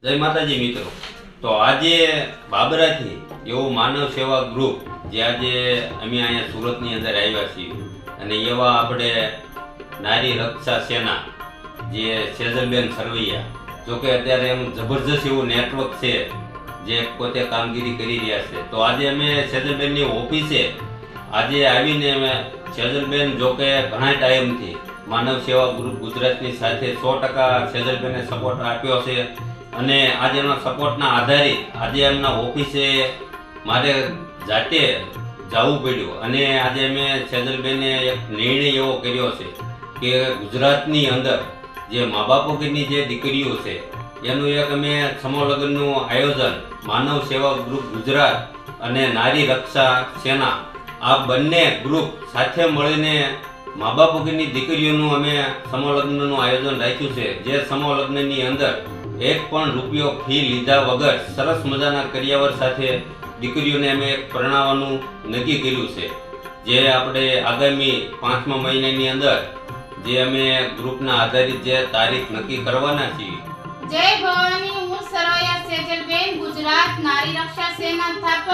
જય માતાજી મિત્રો। તો આજે બાબરાથી એવું માનવ સેવા ગ્રુપ જે આજે અમે અહીંયા સુરતની અંદર આવ્યા છીએ અને એવા આપણે નારી રક્ષા સેના જે સેજલબેન સરવૈયા, જોકે અત્યારે એમ જબરજસ્ત એવું નેટવર્ક છે જે પોતે કામગીરી કરી રહ્યા છે। તો આજે અમે સેજલબેનની ઓફિસે આજે આવીને અમે સેજલબેન જોકે ઘણા ટાઈમથી માનવ સેવા ગ્રુપ ગુજરાતની સાથે 100% સેજલબેને સપોર્ટ આપ્યો છે અને આજે એના સપોર્ટના આધારે આજે એમના ઓફિસે મારે જાતે જવું પડ્યું અને આજે અમે સેજલબેને એક નિર્ણય એવો કર્યો છે કે ગુજરાતની અંદર જે મા બાપ વગરની જે દીકરીઓ છે એનું એક અમે સમૂહ લગ્નનું આયોજન માનવ સેવા ગ્રુપ ગુજરાત અને નારી રક્ષા સેના આ બંને ગ્રુપ સાથે મળીને મા બાપ વગરની દીકરીઓનું અમે સમૂહ લગ્નનું આયોજન રાખ્યું છે। જે સમૂહ લગ્નની અંદર એક પણ રૂપિયો ફી લીધા વગર સરસ મજાના કરિયાવર સાથે દીકરીઓને અમે પરણાવવાનું નક્કી કર્યું છે, જે આપણે આગામી 5મા મહિનાની અંદર જે અમે ગ્રુપના આધારિત જે તારીખ નક્કી કરવાના છીએ। જય ભવાની, હું સરવૈયા સેજલબેન, ગુજરાત નારી રક્ષા સેના સ્થાપક।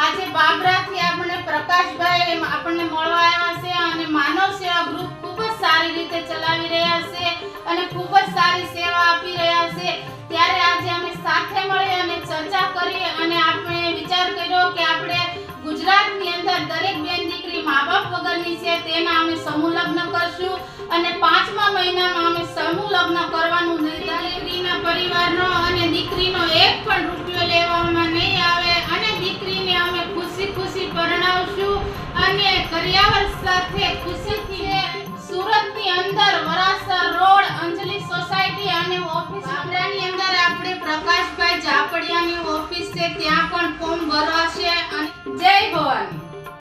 આજે બાબરાથી આપણે પ્રકાશભાઈ આપણને મળવા આવ્યા છે અને માનવ સેવા ગ્રુપ ખૂબ જ સારી રીતે ચલાવી રહ્યા છે અને ખૂબ જ સારી સેવા આપી રહ્યા છે। ત્યારે આજે અમે સાથે મળી અને ચર્ચા કરી અને આપણે વિચાર કર્યો કે આપણે ગુજરાતની અંદર દરેક બેન દીકરી મા બાપ વગરની છે તેના અમે સમૂહ લગ્ન કરશું અને 5મા મહિનામાં અમે સમૂહ લગ્ન કરવાનું નિર્ણય દીકરીના પરિવારનો અને દીકરીનો એક પણ રૂપિયો લેવામાં નહીં આવે અને દીકરીને અમે ખુશી ખુશી પરણાવશું અને કરિયાવર સાથે ખુશીથી સુરતની અંદર વરાસર રોડ અંજલિ સોસાયટી અને ઓફિસ બાબરાની અંદર આપણે પ્રકાશભાઈ જાપડિયાની ઓફિસ છે ત્યાં પણ